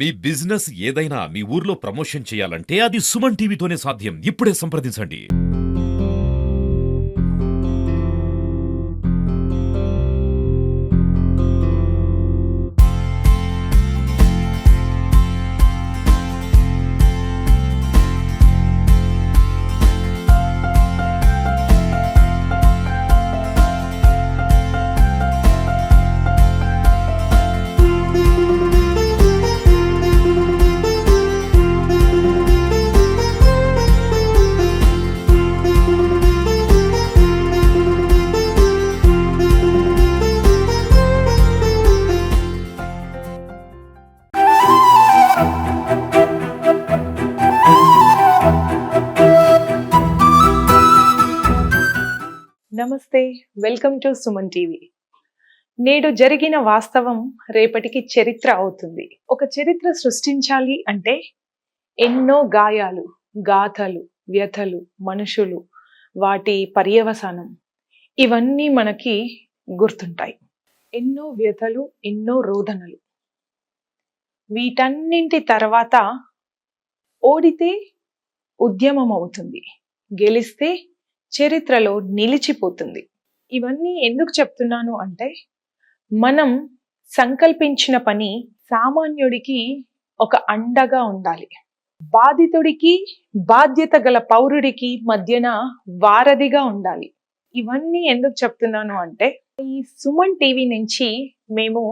మీ business ఏదైనా మీ ఊర్లో promotion చేయాలంటే అది సుమన్ టీవీతోనే సాధ్యం. ఇప్పుడే సంప్రదించండి. నమస్తే, వెల్కమ్ టు సుమన్ టీవీ. నేడు జరిగిన వాస్తవం రేపటికి చరిత్ర అవుతుంది. ఒక చరిత్ర సృష్టించాలి అంటే ఎన్నో గాయాలు, గాథలు, వ్యథలు, మనుషులు, వాటి పర్యవసానం ఇవన్నీ మనకి గుర్తుంటాయి. ఎన్నో వ్యథలు, ఎన్నో రోదనలు. వీటన్నింటి తర్వాత ఓడితే ఉద్యమం అవుతుంది, గెలిస్తే చరిత్రలో నిలిచిపోతుంది. ఇవన్నీ ఎందుకు చెప్తున్నాను అంటే, మనం సంకల్పించిన పని సామాన్యుడికి ఒక అండగా ఉండాలి. బాధితుడికి, బాధ్యత గల పౌరుడికి మధ్యన వారధిగా ఉండాలి. ఇవన్నీ ఎందుకు చెప్తున్నాను అంటే, ఈ సుమన్ టీవీ నుంచి మేము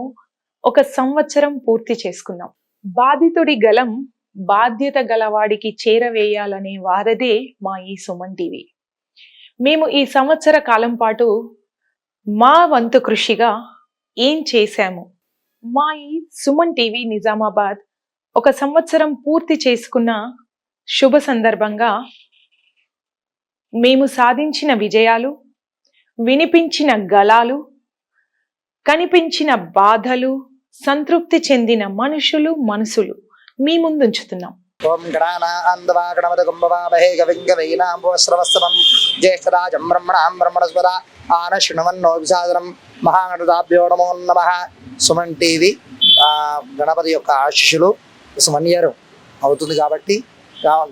1 సంవత్సరం పూర్తి చేసుకున్నాం. బాధితుడి గలం బాధ్యత గలవాడికి చేరవేయాలనే వారదే మా ఈ సుమన్ టీవీ. మేము ఈ సంవత్సర కాలం పాటు మా వంతు కృషిగా ఏం చేశాము, మా ఈ సుమన్ టీవీ నిజామాబాద్ 1 సంవత్సరం పూర్తి చేసుకున్న శుభ సందర్భంగా మేము సాధించిన విజయాలు, వినిపించిన గళాలు, కనిపించిన బాధలు, సంతృప్తి చెందిన మనసులు మీ ముందుంచుతున్నాం. ఓం గణానాందవా గణపతి కుంభవామహే కవింగవైనాంబోశ్రవస్తమం జ్యేష్ఠరాజం బ్రహ్మణాం బ్రహ్మణస్వర ఆనశృణవన్నోభిసాదనం మహాగణపతాభ్యో నమో నమః. సుమన్ టీవీ గణపతి యొక్క ఆశీస్సులు సుమన్ ఇయర్ అవుతుంది కాబట్టి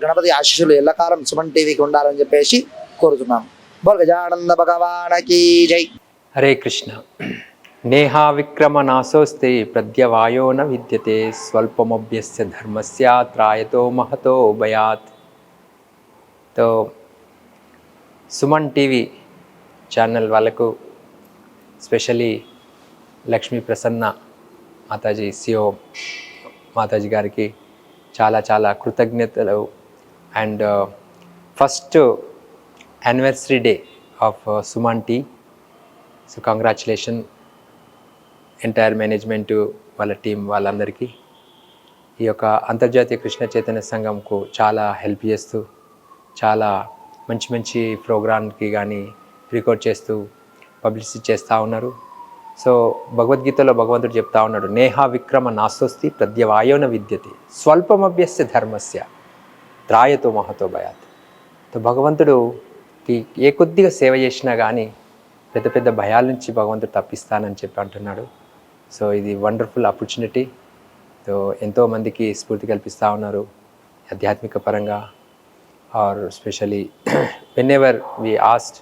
గణపతి ఆశీస్సులు ఎల్లకాలం సుమన్ టీవీకి ఉండాలని చెప్పేసి కోరుతున్నాను. బోల్ గజానంద భగవానకి జై. హరే కృష్ణ. నేహా విక్రమ నాశోస్తే ప్రద్యవాయో న విద్యతే స్వల్పమభ్యస్య ధర్మస్య త్రాయతో మహతో భయాత్. తో సుమన్ టీవీ ఛానల్ వాళ్ళకు స్పెషలీ లక్ష్మీ ప్రసన్న మాతాజీ సిఓ మాతాజీ గారికి చాలా చాలా కృతజ్ఞతలు. And first anniversary day of Suman T. So congratulation entire management, వాళ్ళ టీం, వాళ్ళందరికీ. ఈ యొక్క అంతర్జాతీయ కృష్ణ చైతన్య సంఘంకు చాలా హెల్ప్ చేస్తూ, చాలా మంచి మంచి ప్రోగ్రామ్కి కానీ రికార్డ్ చేస్తూ పబ్లిసిటీ చేస్తూ ఉన్నారు. సో భగవద్గీతలో భగవంతుడు చెప్తా ఉన్నాడు, నేహా విక్రమ నాశోస్తి ప్రద్యవాయోన విద్యతే స్వల్పమభ్యస్య ధర్మస్య త్రాయతో మహతో భయాత్. సో భగవంతుడుకి ఏ కొద్దిగా సేవ చేసినా కానీ పెద్ద పెద్ద భయాల నుంచి భగవంతుడు తప్పిస్తానని చెప్పి అంటున్నాడు. సో ఇది వండర్ఫుల్ ఆపర్చునిటీ. సో ఎంతోమందికి స్ఫూర్తి కల్పిస్తూ ఉన్నారు ఆధ్యాత్మిక పరంగా, or specially whenever we asked.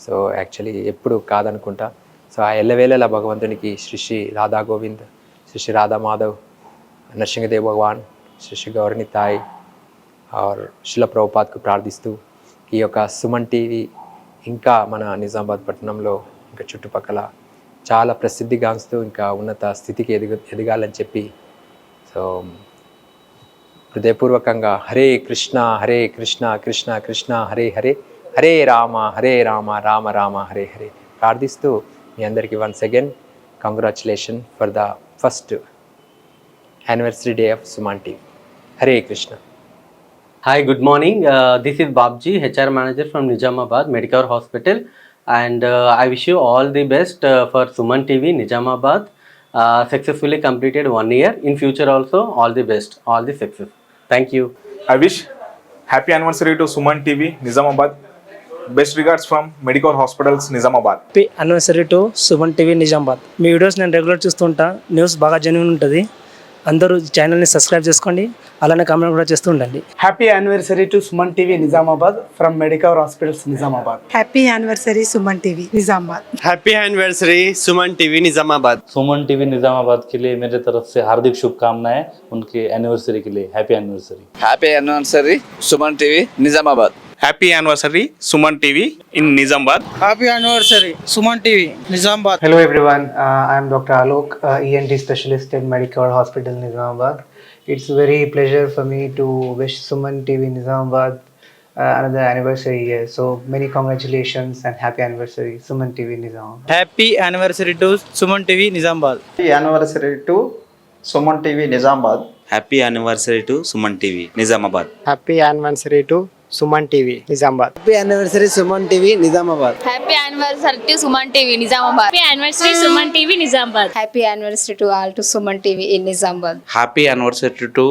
So actually ఎప్పుడు కాదనుకుంటా. సో ఆ ఎల్లవేళలా భగవంతునికి శ్రీ రాధా గోవింద్, శ్రీ రాధా మాధవ్, నరసింహదేవ్ భగవాన్, శ్రీ గౌరనితాయ్ ఆర్ శిల ప్రభుపాద్కు ప్రార్థిస్తూ ఈ యొక్క సుమన్ టీవీ ఇంకా మన నిజామాబాద్ పట్టణంలో ఇంకా చుట్టుపక్కల చాలా ప్రసిద్ధిగాంస్తూ ఇంకా ఉన్నత స్థితికి ఎదగాలని చెప్పి సో హృదయపూర్వకంగా హరే కృష్ణ కృష్ణ కృష్ణ హరే హరే, హరే రామ రామ రామ హరే హరే ప్రార్థిస్తూ మీ అందరికీ once again congratulation for the first anniversary day of Suman TV. Hare Krishna. Hi, good morning. This is Babji, HR Manager from Nizamabad Medicover Hospital, and I wish you all the best for Suman TV Nizamabad. Successfully completed 1 year. In future also, all the best, all the success. Thank you. I wish happy anniversary to Suman TV Nizamabad. Best regards from Medicover Hospitals Nizamabad. Happy anniversary to Suman TV Nizamabad. Me videos నేను regular చూస్తుంటా, news బాగా genuine ఉంటుంది. అందరూ ఛానల్ని subscribe చేసుకోండి, అలానే comment కూడా చేస్తూ ఉండండి. Happy anniversary to Suman TV Nizamabad from Medicover hospitals Nizamabad. Happy anniversary Suman TV Nizamabad. Happy anniversary Suman TV Nizamabad. Suman TV Nizamabad के लिए मेरे तरफ से हार्दिक शुभकामनाएं उनके एनिवर्सरी के लिए. Happy anniversary. Happy anniversary Suman TV Nizamabad. Happy anniversary Suman TV in Nizamabad. Happy anniversary Suman TV Nizamabad. Hello everyone, I am Dr. Alok, ENT specialist at Medicare Hospital Nizamabad. It's a very pleasure for me to wish Suman TV Nizamabad another anniversary year. So many congratulations and happy anniversary Suman TV Nizamabad. Happy anniversary to Suman TV Nizamabad. Anniversary to Suman TV Nizamabad. Happy anniversary to Suman TV Nizamabad. Happy anniversary to Suman TV Nizamabad. Happy anniversary Suman TV Nizamabad. Happy anniversary to Suman TV Nizamabad. Happy anniversary Suman TV Nizamabad. Happy anniversary to all to Suman TV in Nizamabad. Happy anniversary to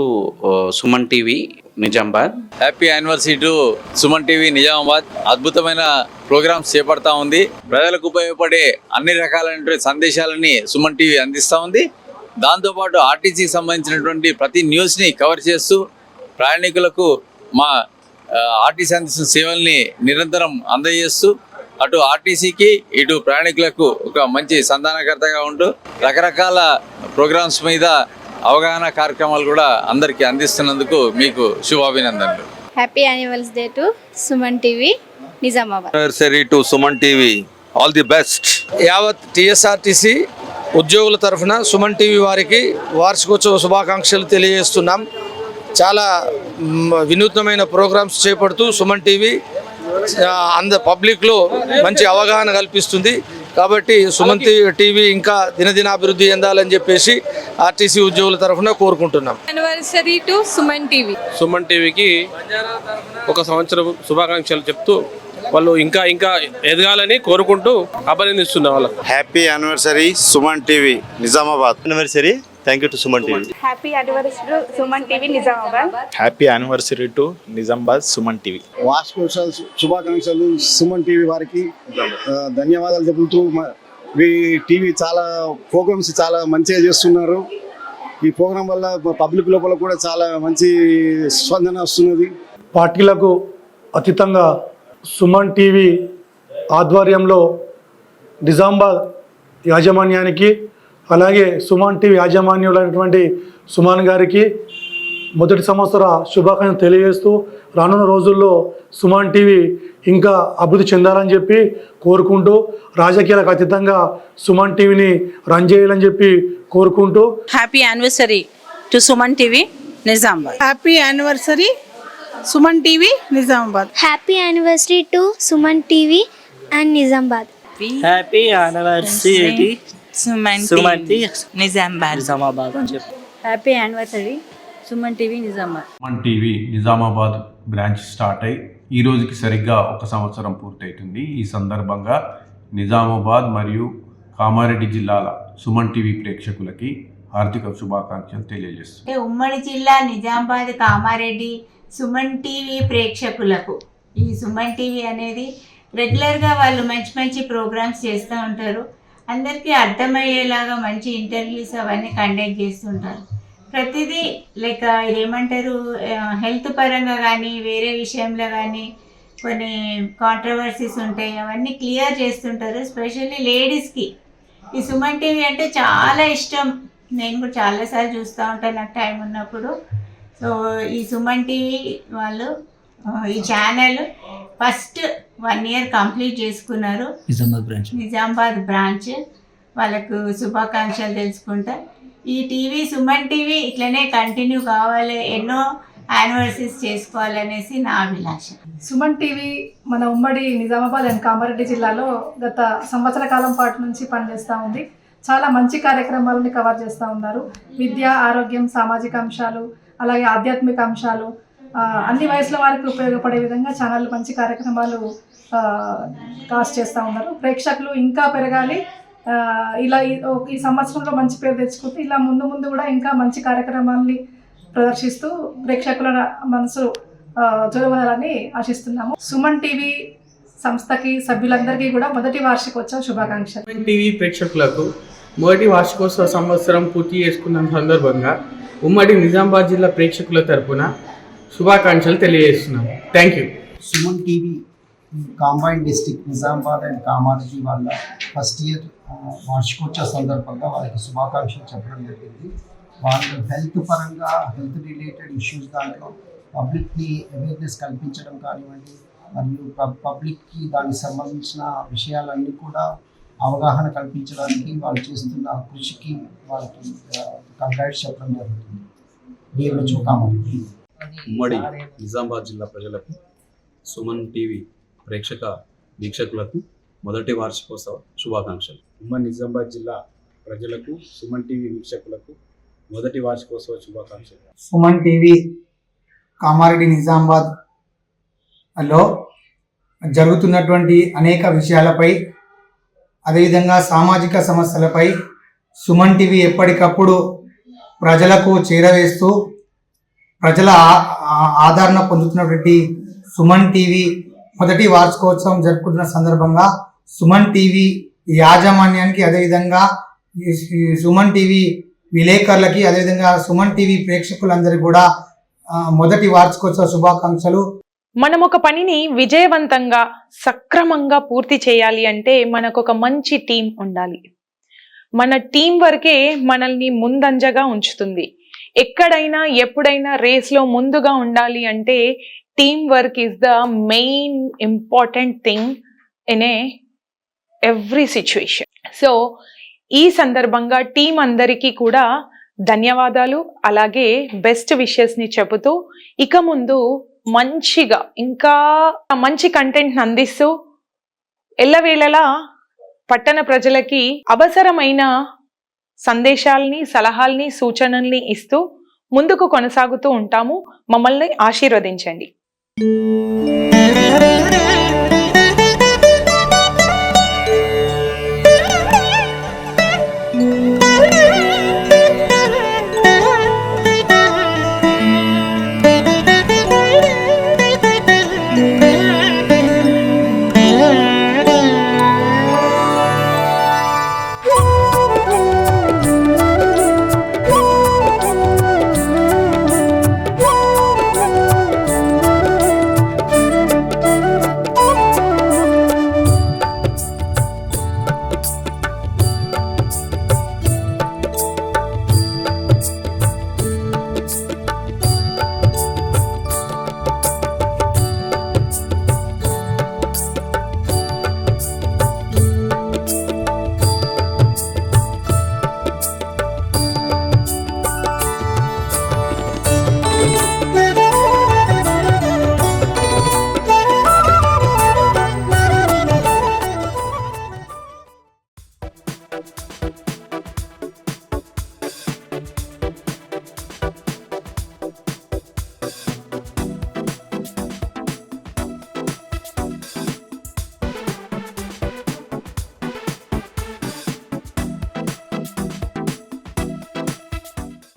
Suman TV Nizamabad. Happy anniversary to Suman TV Nizamabad. అద్భుతమైన programmes చేపడతా ఉంది. ప్రజలకు ఉపయోగపడే అన్ని రకాలైనటువంటి సందేశాలని Suman TV అందిస్తూ ఉంది. దాంతోపాటు ఆర్టీసీకి సంబంధించినటువంటి ప్రతి న్యూస్ని కవర్ చేస్తూ ప్రయాణికులకు మా ఆర్టీసీ అందిస్తున్న సేవల్ని నిరంతరం అందజేస్తూ అటు ఆర్టీసీకి ఇటు ప్రయాణికులకు ఒక మంచి సంధానకర్తగా ఉంటూ రకరకాల ప్రోగ్రామ్స్ మీద అవగాహన కార్యక్రమాలు కూడా అందరికీ అందిస్తున్నందుకు మీకు శుభాభినందనలు. Happy anniversary to Suman TV Nizamabad. Anniversary to Suman TV. All the best. యావత్ టీఎస్ఆర్టీసీ ఉద్యోగుల తరఫున సుమన్ టీవీ వారికి వార్షికోత్సవ శుభాకాంక్షలు తెలియజేస్తున్నాం. చాలా వినూత్నమైన ప్రోగ్రామ్స్ చేపడుతూ సుమన్ టీవీ పబ్లిక్లో మంచి అవగాహన కల్పిస్తుంది. కాబట్టి సుమన్ టీవీ ఇంకా దినదినాభివృద్ధి చెందాలని చెప్పేసి ఆర్టీసీ ఉద్యోగుల తరఫున కోరుకుంటున్నాం. Anniversary to Suman TV. Suman టీవీకి ఒక సంవత్సరం శుభాకాంక్షలు చెప్తూ వాళ్ళు ఇంకా ఇంకా ఎదగాలని కోరుకుంటూ అభినందిస్తున్నాం వాళ్ళకు. Happy anniversary Suman TV Nizamabad. Anniversary. Thank you to Suman TV. Happy anniversary to Suman TV Nizamabad. Happy anniversary to Nizamabad Suman TV. వార్షికోత్సవ శుభాకాంక్షలు సుమన్ టీవీ వారికి ధన్యవాదాలు చెబుతూ మీ టీవీ చాలా ప్రోగ్రామ్స్ చాలా మంచిగా చేస్తున్నారు. ఈ ప్రోగ్రాం వల్ల పబ్లిక్ లోపల కూడా చాలా మంచి స్పందన వస్తున్నది. పార్టీలకు అతీతంగా సుమన్ టీవీ ఆధ్వర్యంలో నిజామాబాద్ యాజమాన్యానికి అలాగే సుమన్ టీవీ యాజమాన్యులైనటువంటి సుమన్ గారికి మొదటి సంవత్సర శుభాకాంక్షలు తెలియజేస్తూ రానున్న రోజుల్లో సుమన్ టీవీ ఇంకా అభివృద్ధి చెందాలని చెప్పి కోరుకుంటూ రాజకీయాలకు అతీతంగా సుమన్ టీవీని రన్ చేయాలని చెప్పి కోరుకుంటూ happy anniversary to Suman TV Nizamabad. Happy anniversary Suman TV Nizamabad. Happy anniversary to Suman TV and Nizamabad. Happy anniversary Suman TV Nizamabad. Happy anniversary Suman TV Nizamabad. Suman TV Nizamabad branch start అయ్యి ఈ రోజుకి సరిగ్గా ఒక సంవత్సరం పూర్తవుతుంది. ఈ సందర్భంగా నిజామాబాద్ మరియు కామారెడ్డి జిల్లాల సుమన్ టీవీ ప్రేక్షకులకి హార్దిక శుభాకాంక్షలు తెలియజేస్తుంది. ఉమ్మడి జిల్లా నిజామాబాద్ కామారెడ్డి సుమన్ టీవీ ప్రేక్షకులకు ఈ సుమన్ టీవీ అనేది రెగ్యులర్గా వాళ్ళు మంచి మంచి ప్రోగ్రామ్స్ చేస్తూ ఉంటారు. అందరికీ అర్థమయ్యేలాగా మంచి ఇంటర్వ్యూస్ అవన్నీ కండక్ట్ చేస్తుంటారు. ప్రతిదీ లైక్ ఇదేమంటారు హెల్త్ పరంగా కానీ వేరే విషయంలో కానీ కొన్ని కాంట్రవర్సీస్ ఉంటాయి, అవన్నీ క్లియర్ చేస్తుంటారు. ఎస్పెషల్లీ లేడీస్కి ఈ సుమన్ టీవీ అంటే చాలా ఇష్టం. నేను కూడా చాలాసార్లు చూస్తూ ఉంటాను నాకు టైం ఉన్నప్పుడు. సో ఈ సుమన్ టీవీ వాళ్ళు ఈ ఛానల్ ఫస్ట్ 1 year కంప్లీట్ చేసుకున్నారు. నిజామాబాద్ బ్రాంచ్ వాళ్ళకు శుభాకాంక్షలు తెలుసుకుంటా. ఈ టీవీ సుమన్ టీవీ ఇట్లనే కంటిన్యూ కావాలి, ఎన్నో యానివర్సరీస్ చేసుకోవాలనేసి నా అభిలాష. సుమన్ టీవీ మన ఉమ్మడి నిజామాబాద్ అండ్ కామారెడ్డి జిల్లాలో గత సంవత్సర కాలం పాటు నుంచి పనిచేస్తూ ఉంది. చాలా మంచి కార్యక్రమాలని కవర్ చేస్తూ ఉన్నారు. విద్య, ఆరోగ్యం, సామాజిక అంశాలు, అలాగే ఆధ్యాత్మిక అంశాలు, అన్ని వయసుల వారికి ఉపయోగపడే విధంగా ఛానల్ మంచి కార్యక్రమాలు కాస్ట్ చేస్తూ ఉన్నారు. ప్రేక్షకులు ఇంకా పెరగాలి, ఇలా ఈ సంవత్సరంలో మంచి పేరు తెచ్చుకుంటూ ఇలా ముందు ముందు కూడా ఇంకా మంచి కార్యక్రమాలని ప్రదర్శిస్తూ ప్రేక్షకుల మనసు చూడవలని ఆశిస్తున్నాము. సుమన్ టీవీ సంస్థకి సభ్యులందరికీ కూడా మొదటి వార్షికోత్సవ శుభాకాంక్షలు. సుమన్ టీవీ ప్రేక్షకులకు మొదటి వార్షికోత్సవ సంవత్సరం పూర్తి చేసుకున్న సందర్భంగా ఉమ్మడి నిజామాబాద్ జిల్లా ప్రేక్షకుల తరపున శుభాకాంక్షలు తెలియజేస్తున్నాం. Thank you. Suman TV combined district Nizamabad and Kamareddy వాళ్ళ ఫస్ట్ ఇయర్ వార్షికోత్సవ సందర్భంగా వాళ్ళకి శుభాకాంక్షలు చెప్పడం జరిగింది. వాళ్ళు హెల్త్ పరంగా హెల్త్ రిలేటెడ్ ఇష్యూస్ దాంట్లో పబ్లిక్ని అవేర్నెస్ కల్పించడం కానివ్వండి, మరియు పబ్లిక్కి దానికి సంబంధించిన విషయాలన్నీ కూడా అవగాహన కల్పించడానికి వాళ్ళు చేస్తున్న కృషికి వాళ్ళకి కంగ్రాట్స్ చెప్పడం జరుగుతుంది. డిఎంహెచ్ఓ కామారెడ్డి. ఉమ్మడి నిజామాబాద్ జిల్లా ప్రజలకు, సుమన్ టీవీ ప్రేక్షక వీక్షకులకు మొదటి వార్షికోత్సవ శుభాకాంక్షలు. ఉమ్మడి నిజామాబాద్ జిల్లా ప్రజలకు, సుమన్ టీవీ వీక్షకులకు మొదటి వార్షికోత్సవ శుభాకాంక్షలు. సుమన్ టీవీ కామారెడ్డి నిజామాబాద్లో జరుగుతున్నటువంటి అనేక విషయాలపై, అదేవిధంగా సామాజిక సమస్యలపై సుమన్ టీవీ ఎప్పటికప్పుడు ప్రజలకు చేరవేస్తూ ప్రజల ఆదరణ పొందుతున్నటువంటి సుమన్ టీవీ మొదటి వార్షికోత్సవం జరుపుకుంటున్న సందర్భంగా సుమన్ టీవీ యాజమాన్యానికి, అదేవిధంగా సుమన్ టీవీ విలేకరులకి, అదేవిధంగా సుమన్ టీవీ ప్రేక్షకులందరికీ కూడా మొదటి వార్షికోత్సవ శుభాకాంక్షలు. మనం ఒక పనిని విజయవంతంగా సక్రమంగా పూర్తి చేయాలి అంటే మనకు ఒక మంచి టీం ఉండాలి. మన టీం వర్కే మనల్ని ముందంజగా ఉంచుతుంది. ఎక్కడైనా ఎప్పుడైనా రేస్లో ముందుగా ఉండాలి అంటే team work is the main important thing in every situation. So ఈ సందర్భంగా టీం అందరికీ కూడా ధన్యవాదాలు, అలాగే బెస్ట్ విషెస్ని చెబుతూ ఇక ముందు మంచిగా ఇంకా మంచి కంటెంట్ని అందిస్తూ ఎల్లవేళలా పట్టణ ప్రజలకి అవసరమైన సందేశాలని, సలహాల్ని, సూచనల్ని ఇస్తూ ముందుకు కొనసాగుతూ ఉంటాము. మమ్మల్ని ఆశీర్వదించండి.